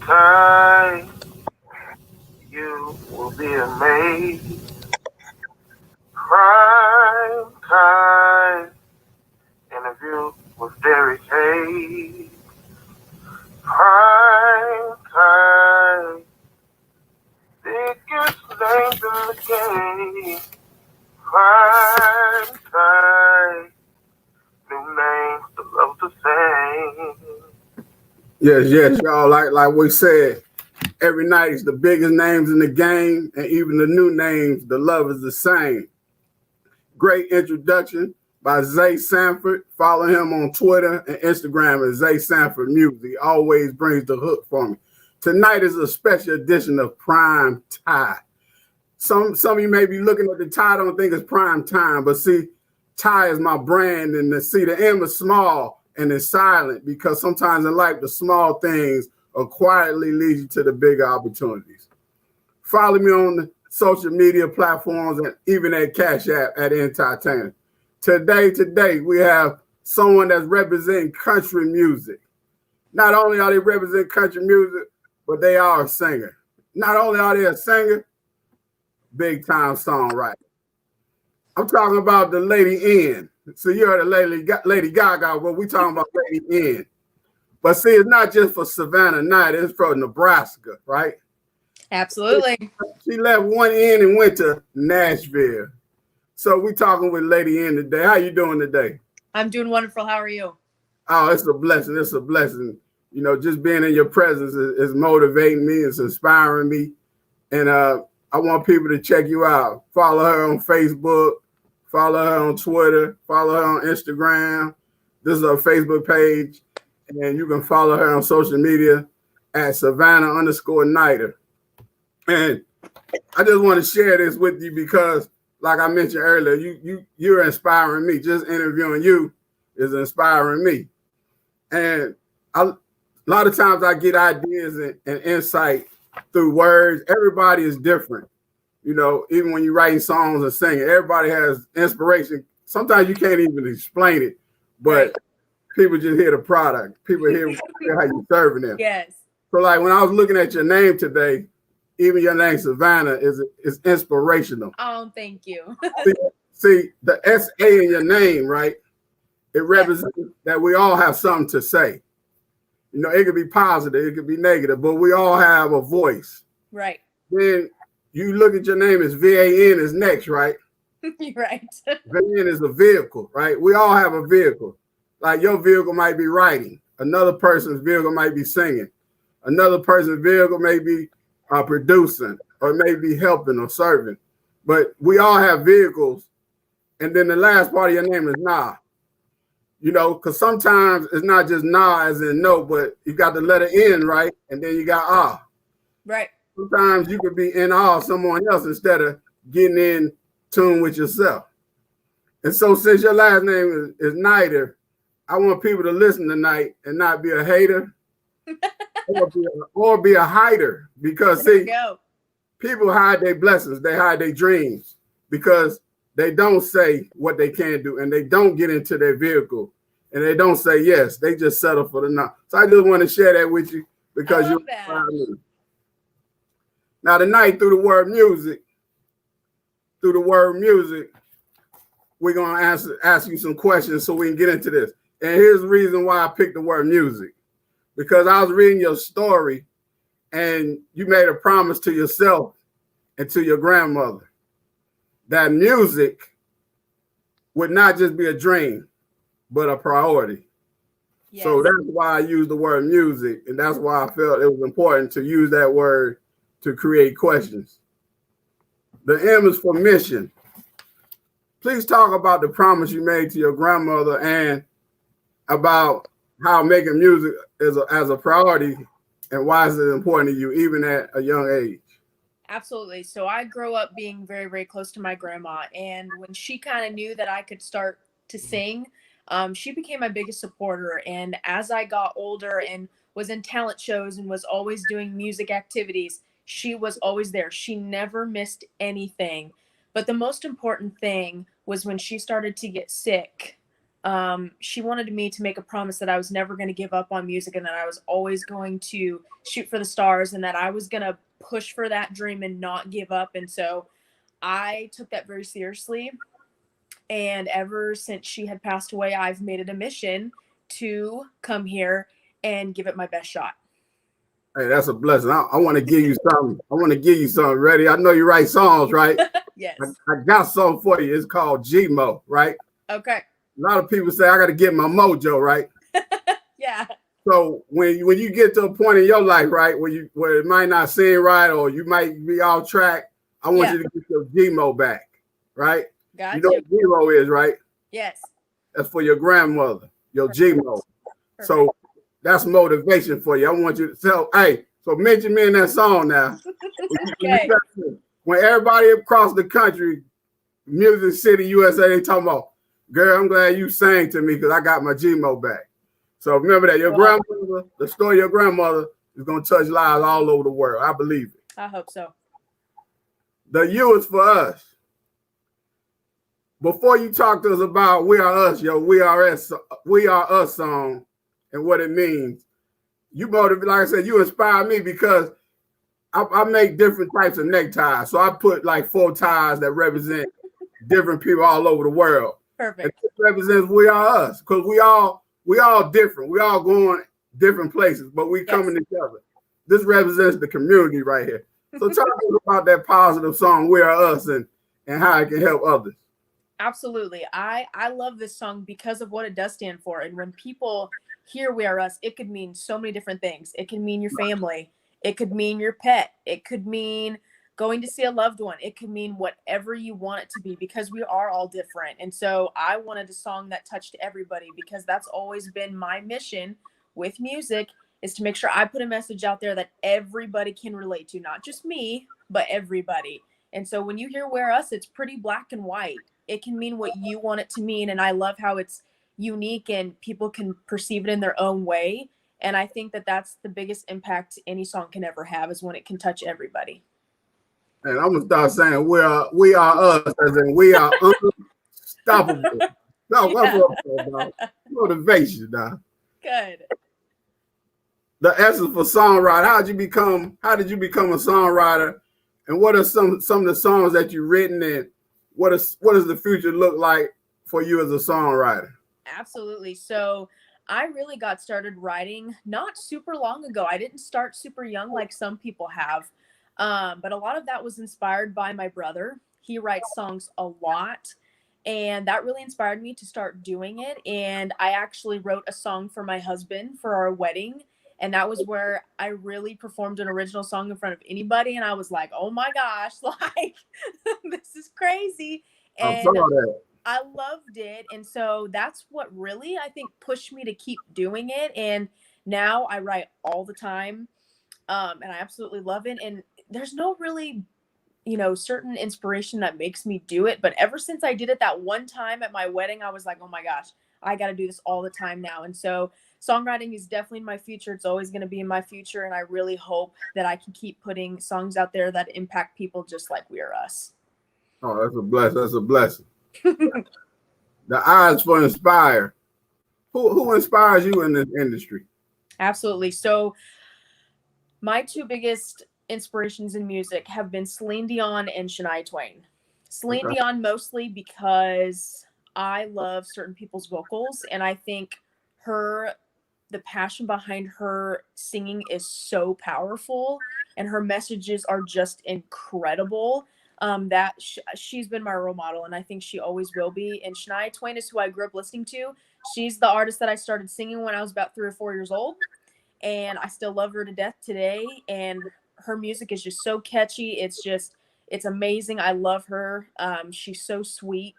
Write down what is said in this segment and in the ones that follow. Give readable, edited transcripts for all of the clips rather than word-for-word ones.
time, you will be amazed. Prime time interview with Derrick Hayes. Prime time, biggest names in the game. Prime time, new names to love to sing. Yes, y'all. Like we said, every night is the biggest names in the game, and even the new names, the love is the same. Great introduction by Zay Sanford. Follow him on Twitter and Instagram as Zay Sanford Music. He always brings the hook for me. Tonight is a special edition of Prime Time. Some of you may be looking at the tie, don't think it's prime time, but see, tie is my brand, and the M is small and it's silent because sometimes in life the small things will quietly lead you to the bigger opportunities. Follow me on the social media platforms and even at Cash App at Entertainer. Today we have someone that's representing country music. Not only are they representing country music, but they are a singer. Not only are they a singer, big time songwriter. I'm talking about the Lady N. So you heard of Lady Gaga, but we talking about Lady N. But see, it's not just for Savannah Nider, it's from Nebraska, right? Absolutely. She left one N and went to Nashville. So we talking with Lady N today. How you doing today? I'm doing wonderful. How are you? Oh, it's a blessing. It's a blessing. You know, just being in your presence is motivating me. It's inspiring me. And I want people to check you out. Follow her on Facebook. Follow her on Twitter. Follow her on Instagram. This is her Facebook page. And you can follow her on social media at Savannah_Nider. And I just want to share this with you because, like I mentioned earlier, you're inspiring me. Just interviewing you is inspiring me. And a lot of times I get ideas and insight through words. Everybody is different. You know, even when you're writing songs and singing, everybody has inspiration. Sometimes you can't even explain it, but people just hear the product. People hear how you're serving them. Yes. So like when I was looking at your name today, even your name Savannah is inspirational. Oh, thank you. see, the S-A in your name, right? It represents that we all have something to say. You know, it could be positive, it could be negative, but we all have a voice. Right. Then you look at your name as VAN is next, right? Right. VAN is a vehicle, right? We all have a vehicle. Like your vehicle might be writing. Another person's vehicle might be singing. Another person's vehicle may be producing or maybe helping or serving. But we all have vehicles. And then the last part of your name is Nah. You know, because sometimes it's not just Nah as in no, but you got the letter N, right? And then you got Ah. Right. Sometimes you could be in awe of someone else instead of getting in tune with yourself. And so since your last name is Nider, I want people to listen tonight and not be a hater or be a hider. Because see, people hide their blessings, they hide their dreams because they don't say what they can do and they don't get into their vehicle and they don't say yes. They just settle for the no. So I just want to share that with you because you inspire me. Now tonight, through the word music, we're gonna ask you some questions so we can get into this. And here's the reason why I picked the word music, because I was reading your story, and you made a promise to yourself and to your grandmother that music would not just be a dream, but a priority. Yes. So that's why I used the word music, and that's why I felt it was important to use that word to create questions. The M is for mission. Please talk about the promise you made to your grandmother and about how making music is as a priority and why is it important to you even at a young age. Absolutely. So I grew up being very, very close to my grandma. And when she kind of knew that I could start to sing, she became my biggest supporter. And as I got older and was in talent shows and was always doing music activities, she was always there. She never missed anything. But the most important thing was when she started to get sick. she wanted me to make a promise that I was never going to give up on music and that I was always going to shoot for the stars and that I was going to push for that dream and not give up. And so I took that very seriously. And ever since she had passed away, I've made it a mission to come here and give it my best shot. Hey, that's a blessing. I want to give you something. I want to give you something. Ready? I know you write songs, right? Yes. I got something for you. It's called Gmo, right? Okay. A lot of people say I got to get my mojo, right? Yeah. So when you get to a point in your life, right, where it might not seem right or you might be off track, I want you to get your Gmo back, right? Got you know what Gmo is, right? Yes. That's for your grandmother, your Gmo. So that's motivation for you. I want you to tell, hey, so mention me in that song now. Okay. When everybody across the country, Music City, USA, they talking about, girl, I'm glad you sang to me because I got my Gmo back. So remember that your grandmother, the story of your grandmother is going to touch lives all over the world. I believe it. I hope so. The U is for us. Before you talk to us about We Are Us, We Are Us song and what it means, you motivate, like I said, you inspire me because I make different types of neckties. So I put like 4 ties that represent different people all over the world. Perfect. And it represents We Are Us because we all different. We all going different places, but we coming together. This represents the community right here. So talk to us about that positive song, We Are Us, and how it can help others. Absolutely. I love this song because of what it does stand for. And when people hear We Are Us, it could mean so many different things. It can mean your family. It could mean your pet. It could mean going to see a loved one. It could mean whatever you want it to be because we are all different. And so I wanted a song that touched everybody because that's always been my mission with music, is to make sure I put a message out there that everybody can relate to, not just me, but everybody. And so when you hear We Are Us, it's pretty black and white. It can mean what you want it to mean. And I love how it's unique and people can perceive it in their own way. And I think that that's the biggest impact any song can ever have, is when it can touch everybody. And I'm gonna start saying we are us, as in we are unstoppable. No, what's up, motivation, dog. Good. The essence for songwriter. How did you become a songwriter? And what are some of the songs that you've written, and what does the future look like for you as a songwriter? Absolutely. So I really got started writing not super long ago. I didn't start super young like some people have. But a lot of that was inspired by my brother. He writes songs a lot, and that really inspired me to start doing it. And I actually wrote a song for my husband for our wedding. And that was where I really performed an original song in front of anybody. And I was like, oh my gosh, like, this is crazy. And I saw that. I loved it. And so that's what really, I think, pushed me to keep doing it. And now I write all the time. And I absolutely love it. And there's no really, certain inspiration that makes me do it. But ever since I did it that one time at my wedding, I was like, oh my gosh, I got to do this all the time now. And so songwriting is definitely in my future. It's always going to be in my future. And I really hope that I can keep putting songs out there that impact people just like We Are Us. Oh, that's a blessing. That's a blessing. The eyes for inspire. Who inspires you in this industry? Absolutely. So my 2 biggest inspirations in music have been Celine Dion and Shania Twain. Celine Dion mostly because I love certain people's vocals, and I think the passion behind her singing is so powerful, and her messages are just incredible. She's been my role model, and I think she always will be. And Shania Twain is who I grew up listening to. She's the artist that I started singing when I was about 3 or 4 years old. And I still love her to death today. And her music is just so catchy. It's amazing. I love her. She's so sweet.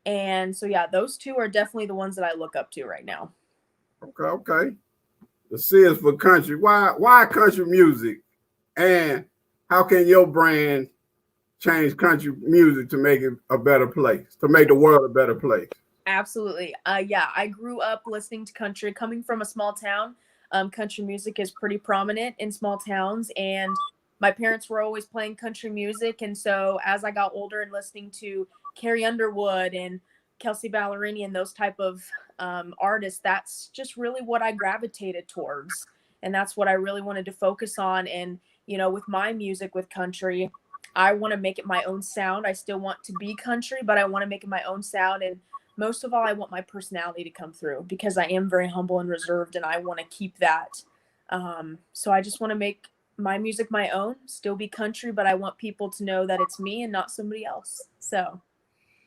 And so, yeah, those 2 are definitely the ones that I look up to right now. Okay. The C is for country. Why country music? And how can your brand change country music to make it a better place, to make the world a better place? Absolutely. Yeah, I grew up listening to country. Coming from a small town, country music is pretty prominent in small towns, and my parents were always playing country music. And so as I got older and listening to Carrie Underwood and Kelsey Ballerini and those type of artists, that's just really what I gravitated towards. And that's what I really wanted to focus on. And, you know, with my music, with country, I want to make it my own sound. I still want to be country, but I want to make it my own sound. And most of all, I want my personality to come through because I am very humble and reserved, and I want to keep that. So I just want to make my music my own, still be country, but I want people to know that it's me and not somebody else. So.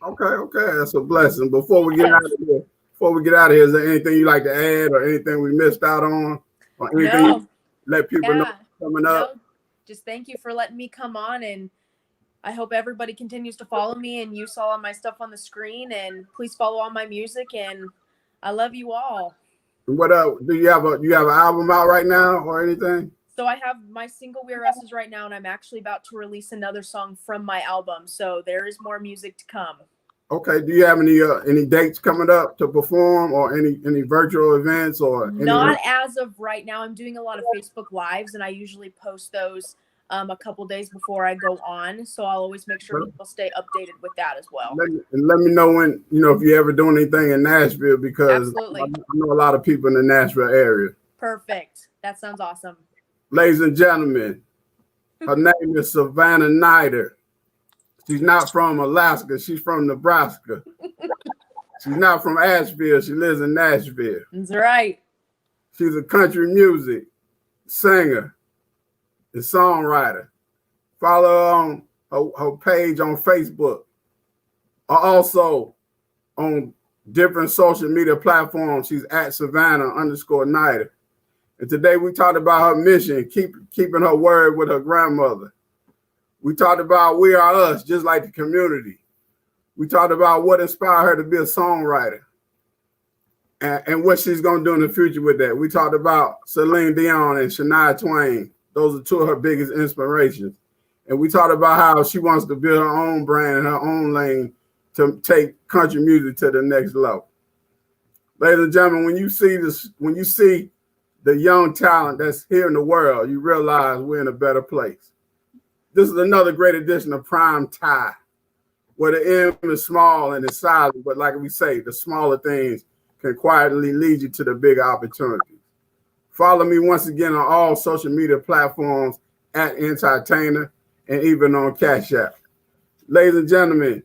Okay, that's a blessing. Before we get Yes. out of here, is there anything you like to add or anything we missed out on or anything you let people know coming up? No, just thank you for letting me come on, and I hope everybody continues to follow me, and you saw all my stuff on the screen, and please follow all my music, and I love you all. What do you have an album out right now or anything? So I have my single We Are Us's right now, and I'm actually about to release another song from my album. So there is more music to come. Okay. Do you have any dates coming up to perform or any virtual events or not as of right now? I'm doing a lot of Facebook Lives, and I usually post those a couple days before I go on. So I'll always make sure people stay updated with that as well. Let me know when, if you're ever doing anything in Nashville, because absolutely. I know a lot of people in the Nashville area. Perfect. That sounds awesome. Ladies and gentlemen, her name is Savannah Nider. She's not from Alaska. She's from Nebraska. She's not from Asheville. She lives in Nashville. That's right. She's a country music singer and songwriter. Follow her on her page on Facebook, or also on different social media platforms. She's at Savannah_Nider. And today we talked about her mission, keeping her word with her grandmother. We talked about We Are Us, just like the community. We talked about what inspired her to be a songwriter and what she's going to do in the future with that. We talked about Celine Dion and Shania Twain. Those are two of her biggest inspirations. And we talked about how she wants to build her own brand and her own lane to take country music to the next level. Ladies and gentlemen, when you see the young talent that's here in the world, you realize we're in a better place. This is another great edition of Prime Time, where the M is small and it's silent, but like we say, the smaller things can quietly lead you to the bigger opportunities. Follow me once again on all social media platforms at Entertainer and even on Cash App. Ladies and gentlemen,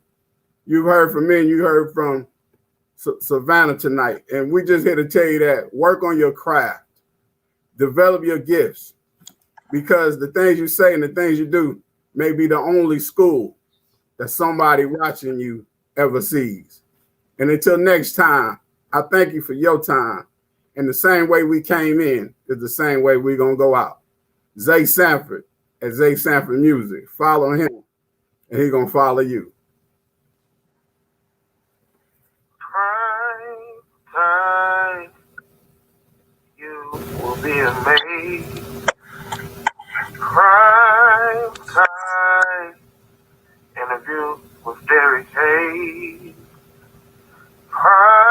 you've heard from me and you heard from Savannah tonight, and we just here to tell you that work on your craft. Develop your gifts, because the things you say and the things you do may be the only school that somebody watching you ever sees. And until next time, I thank you for your time. And the same way we came in is the same way we're going to go out. Zay Sanford at Zay Sanford Music. Follow him, and he's going to follow you. Time. You will be amazed. Prime time interview with Derrick Hayes. Prime